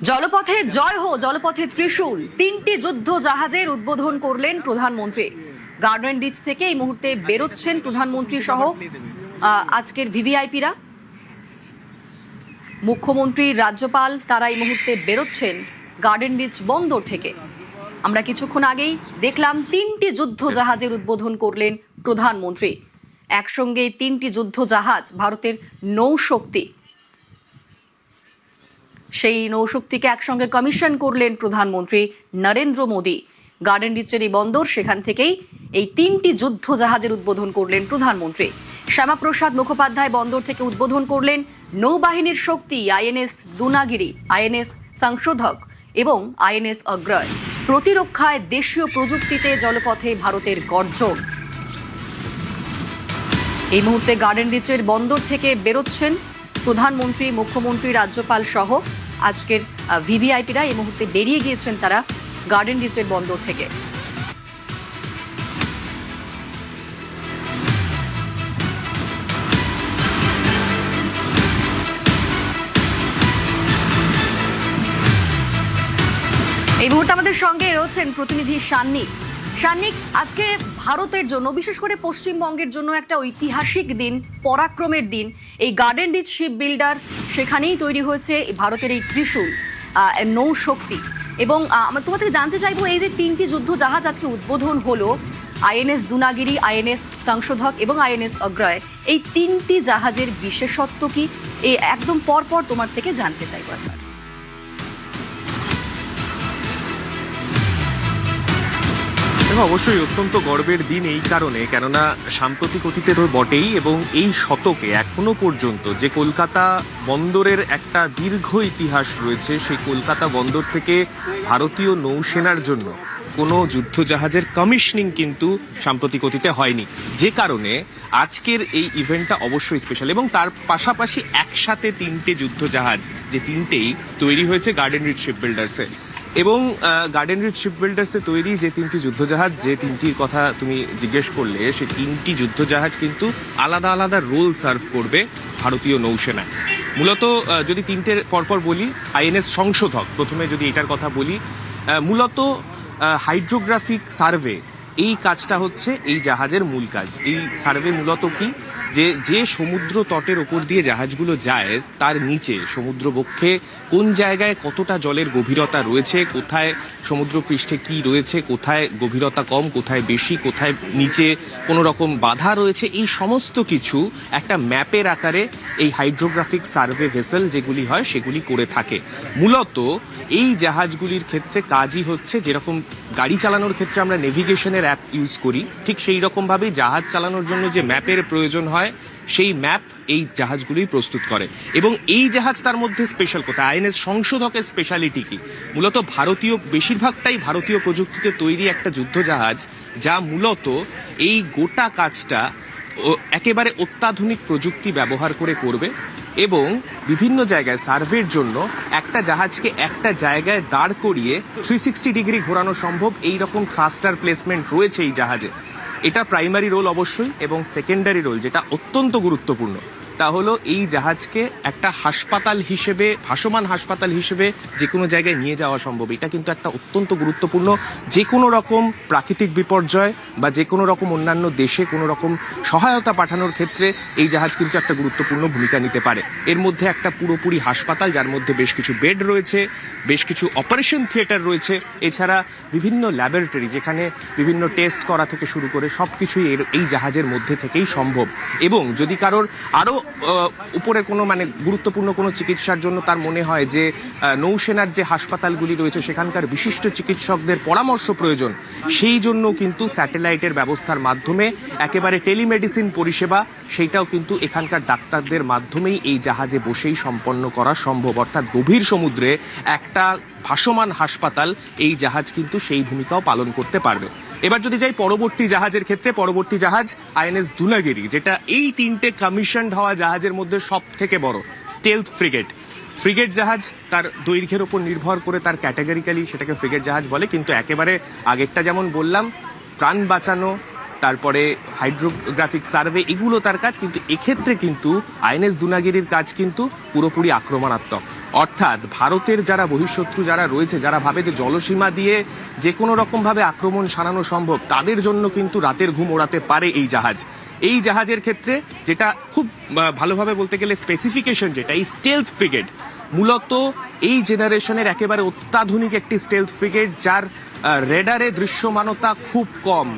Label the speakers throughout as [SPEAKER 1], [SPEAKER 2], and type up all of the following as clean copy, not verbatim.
[SPEAKER 1] জলপথে জয় হো, জলপথে ত্রিশূল, তিনটি যুদ্ধ জাহাজের উদ্বোধন করলেন প্রধানমন্ত্রী। গার্ডেন রিচ থেকে এই মুহূর্তে বেরোচ্ছেন প্রধানমন্ত্রী সহ আজকের ভিভিআইপিরা। মুখ্যমন্ত্রী, রাজ্যপাল তারা এই মুহূর্তে বেরোচ্ছেন গার্ডেন রিচ বন্দর থেকে। আমরা কিছুক্ষণ আগেই দেখলাম তিনটি যুদ্ধ জাহাজের উদ্বোধন করলেন প্রধানমন্ত্রী। একসঙ্গে তিনটি যুদ্ধ জাহাজ ভারতের নৌশক্তি, সেই নৌশক্তিকে একসঙ্গে কমিশন করলেন প্রধানমন্ত্রী নরেন্দ্র মোদী। গার্ডেন রিচের এই বন্দর, সেখান থেকেই এই তিনটি যুদ্ধ জাহাজের উদ্বোধন করলেন প্রধানমন্ত্রী। শ্যামাপ্রসাদ মুখোপাধ্যায় বন্দর থেকে উদ্বোধন করলেন নৌবাহিনীর শক্তি আইএনএস দুনাগিরি, আইএনএস সংশোধক এবং আইএনএস অগ্রয়। প্রতিরক্ষায় দেশীয় প্রযুক্তিতে জলপথে ভারতের গর্জন। এই মুহূর্তে গার্ডেন রিচের বন্দর থেকে বেরোচ্ছেন প্রধানমন্ত্রী, মুখ্যমন্ত্রী, রাজ্যপাল সহ আজকের ভিভিআইপিরা। এই মুহূর্তে বেরিয়ে গিয়েছেন তারা গার্ডেন রিচের বন্দর থেকে। এই মুহূর্তে আমাদের সঙ্গে রয়েছেন প্রতিনিধি সান্নিক। সান্নিক, আজকে ভারতের জন্য, বিশেষ করে পশ্চিমবঙ্গের জন্য একটা ঐতিহাসিক দিন, পরাক্রমের দিন। এই গার্ডেন রিচ শিপ বিল্ডার্স, সেখানেই তৈরি হয়েছে ভারতের এই ত্রিশূল নৌশক্তি। এবং আমরা তোমার থেকে জানতে চাইবো, এই যে তিনটি যুদ্ধ জাহাজ আজকে উদ্বোধন হলো, আইএনএস দুনাগিরি, আইএনএস সংশোধক এবং আইএনএস অগ্রয়, এই তিনটি জাহাজের বিশেষত্ব কি? এই একদম পরপর তোমার থেকে জানতে চাইবো একবার।
[SPEAKER 2] অবশ্যই অত্যন্ত গর্বের দিন এই কারণে, কেননা সাম্প্রতিক অতীতে তো বটেই, এবং এই শতকে এখনো পর্যন্ত যে কলকাতা বন্দরের একটা দীর্ঘ ইতিহাস রয়েছে, সেই কলকাতা বন্দর থেকে ভারতীয় নৌসেনার জন্য কোনো যুদ্ধজাহাজের কমিশনিং কিন্তু সাম্প্রতিক অতীতে হয়নি। যে কারণে আজকের এই ইভেন্টটা অবশ্যই স্পেশাল। এবং তার পাশাপাশি একসাথে তিনটে যুদ্ধজাহাজ, যে তিনটেই তৈরি হয়েছে গার্ডেন রিচ শিপ বিল্ডার্সে। এবং গার্ডেন রিচ শিপ বিল্ডার্সে তৈরি যে তিনটি যুদ্ধজাহাজ, যে তিনটির কথা তুমি জিজ্ঞেস করলে, সেই তিনটি যুদ্ধজাহাজ কিন্তু আলাদা আলাদা রোল সার্ভ করবে ভারতীয় নৌসেনায়। মূলত যদি তিনটের পরপর বলি, আইএনএস সংশোধক, প্রথমে যদি এটার কথা বলি, মূলত হাইড্রোগ্রাফিক সার্ভে, এই কাজটা হচ্ছে এই জাহাজের মূল কাজ। এই সার্ভে মূলত কি, যে সমুদ্র তটের ওপর দিয়ে জাহাজগুলো যায়, তার নিচে সমুদ্রবক্ষে কোন জায়গায় কতটা জলের গভীরতা রয়েছে, কোথায় সমুদ্রপৃষ্ঠে কি রয়েছে, কোথায় গভীরতা কম, কোথায় বেশি, কোথায় নিচে কোনো রকম বাধা রয়েছে, এই সমস্ত কিছু একটা ম্যাপের আকারে এই হাইড্রোগ্রাফিক সার্ভে ভেসেল যেগুলি হয় সেগুলি করে থাকে। মূলত এই জাহাজগুলির ক্ষেত্রে কাজই হচ্ছে, যেরকম গাড়ি চালানোর ক্ষেত্রে আমরা নেভিগেশনের অ্যাপ ইউজ করি, ঠিক সেই রকমভাবেই জাহাজ চালানোর জন্য যে ম্যাপের প্রয়োজন হয়, সেই ম্যাপ এই জাহাজগুলোই প্রস্তুত করে। এবং এই জাহাজ, তার মধ্যে স্পেশাল কথা, আইএনএস সংশোধকের স্পেশালিটি কি, মূলত ভারতীয়, বেশিরভাগটাই ভারতীয় প্রযুক্তিতে তৈরি একটা যুদ্ধ জাহাজ, যা মূলত এই গোটা কাজটা একেবারে অত্যাধুনিক প্রযুক্তি ব্যবহার করে করবে। এবং বিভিন্ন জায়গায় সার্ভের জন্য একটা জাহাজকে একটা জায়গায় দাঁড় করিয়ে 360 ডিগ্রি ঘোরানো সম্ভব, এই রকম থ্রাস্টার প্লেসমেন্ট রয়েছে এই জাহাজে। এটা প্রাইমারি রোল অবশ্যই, এবং সেকেন্ডারি রোল যেটা অত্যন্ত গুরুত্বপূর্ণ, তা হলো এই জাহাজকে একটা হাসপাতাল হিসেবে, ভাসমান হাসপাতাল হিসেবে যে কোনো জায়গায় নিয়ে যাওয়া সম্ভব। এটা কিন্তু একটা অত্যন্ত গুরুত্বপূর্ণ, যে কোনো রকম প্রাকৃতিক বিপর্যয় বা যে কোনো রকম অন্যান্য দেশে কোনো রকম সহায়তা পাঠানোর ক্ষেত্রে এই জাহাজ কিন্তু একটা গুরুত্বপূর্ণ ভূমিকা নিতে পারে। এর মধ্যে একটা পুরোপুরি হাসপাতাল, যার মধ্যে বেশ কিছু বেড রয়েছে, বেশ কিছু অপারেশন থিয়েটার রয়েছে, এছাড়া বিভিন্ন ল্যাবরেটরি, যেখানে বিভিন্ন টেস্ট করা থেকে শুরু করে সব কিছুই এই জাহাজের মধ্যে থেকেই সম্ভব। এবং যদি কারোর আরও উপরে কোনো গুরুত্বপূর্ণ কোনো চিকিৎসার জন্য তার মনে হয় যে নৌসেনার যে হাসপাতালগুলি রয়েছে সেখানকার বিশিষ্ট চিকিৎসকদের পরামর্শ প্রয়োজন, সেই জন্য কিন্তু স্যাটেলাইটের ব্যবস্থার মাধ্যমে একেবারে টেলিমেডিসিন পরিষেবা, সেইটাও কিন্তু এখানকার ডাক্তারদের মাধ্যমেই এই জাহাজে বসেই সম্পন্ন করা সম্ভব। অর্থাৎ গভীর সমুদ্রে একটা ভাসমান হাসপাতাল, এই জাহাজ কিন্তু সেই ভূমিকাও পালন করতে পারবে। এবার যদি যাই পরবর্তী জাহাজের ক্ষেত্রে, পরবর্তী জাহাজ আইএনএস দুনাগিরি, যেটা এই তিনটে কমিশনড হওয়া জাহাজের মধ্যে সব থেকে বড় স্টেলথ ফ্রিগেট। ফ্রিগেট জাহাজ তার দৈর্ঘ্যের উপর নির্ভর করে তার ক্যাটাগরিক্যালি সেটাকে ফ্রিগেট জাহাজ বলে, কিন্তু একেবারে আগেরটা যেমন বললাম, প্রাণ বাঁচানো, তারপরে হাইড্রোগ্রাফিক সার্ভে, এগুলো তার কাজ। কিন্তু এক্ষেত্রে কিন্তু আইএনএস দুনাগিরির কাজ কিন্তু পুরোপুরি আক্রমণাত্মক। অর্থাৎ ভারতের যারা বহিঃশত্রু যারা রয়েছে, যারা ভাবে যে জলসীমা দিয়ে যে কোনো রকমভাবে আক্রমণ শানানো সম্ভব, তাদের জন্য কিন্তু রাতের ঘুম ওড়াতে পারে এই জাহাজ। এই জাহাজের ক্ষেত্রে যেটা খুব ভালোভাবে বলতে গেলে স্পেসিফিকেশন, যেটা এই স্টেলথ ফ্রিগেট, মূলত এই জেনারেশনের একেবারে অত্যাধুনিক একটি স্টেলথ ফ্রিগেট, যার রেডারে দৃশ্যমানতা খুব কম।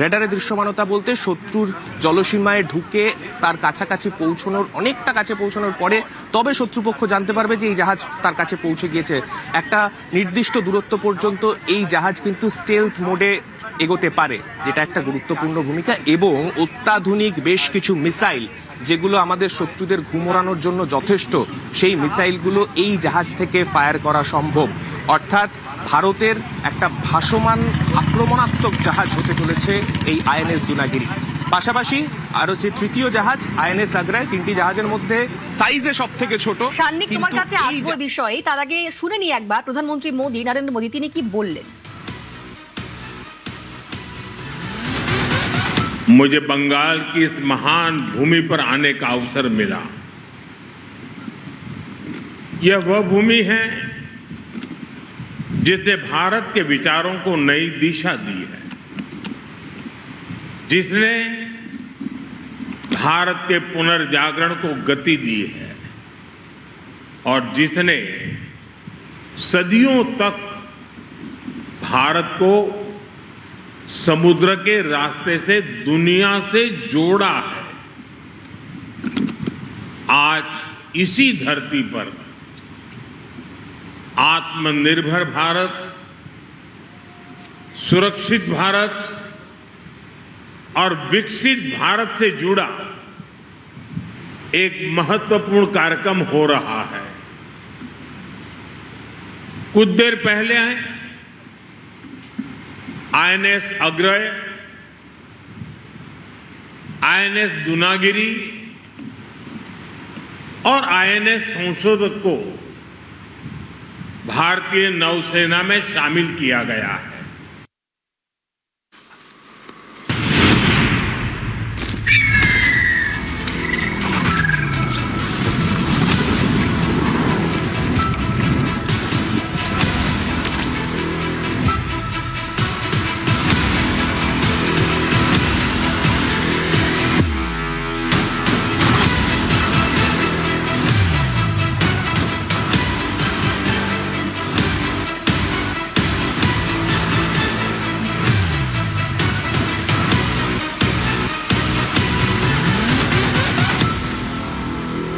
[SPEAKER 2] রেডারে দৃশ্যমানতা বলতে শত্রুর জলসীমায় ঢুকে তার কাছাকাছি পৌঁছানোর, অনেকটা কাছে পৌঁছানোর পরে তবে শত্রুপক্ষ জানতে পারবে যে এই জাহাজ তার কাছে পৌঁছে গিয়েছে। একটা নির্দিষ্ট দূরত্ব পর্যন্ত এই জাহাজ কিন্তু স্টেলথ মোডে এগোতে পারে, যেটা একটা গুরুত্বপূর্ণ ভূমিকা। এবং অত্যাধুনিক বেশ কিছু মিসাইল, যেগুলো আমাদের শত্রুদের ঘুম ওড়ানোর জন্য যথেষ্ট, সেই মিসাইলগুলো এই জাহাজ থেকে ফায়ার করা সম্ভব। অর্থাৎ ভারতের একটা ভাসমান আক্রমণাত্মক জাহাজ হতে চলেছে এই আইএনএস দুনাগিরি। পাশাপাশি আরো যে তৃতীয় জাহাজ আইএনএস আগ্রায়, তিনটি জাহাজের মধ্যে সাইজে সব থেকে ছোট।
[SPEAKER 1] সান্নিক, তোমার কাছে আসবো বিষয়ে, তার আগে শুনে নি একবার প্রধানমন্ত্রী মোদী, নরেন্দ্র মোদী, তিনি কি বললেন।
[SPEAKER 3] मुझे बंगाल की इस महान भूमि पर आने का अवसर मिला। यह वह भूमि है जिसने भारत के विचारों को नई दिशा दी है, जिसने भारत के पुनर्जागरण को गति दी है और जिसने सदियों तक भारत को समुद्र के रास्ते से दुनिया से जोड़ा है। आज इसी धरती पर आत्मनिर्भर भारत, सुरक्षित भारत और विकसित भारत से जुड़ा एक महत्वपूर्ण कार्यक्रम हो रहा है। कुछ देर पहले आईएनएस अग्रय, आईएनएस दुनागिरी और आईएनएस संशोधक को भारतीय नौसेना में शामिल किया गया है।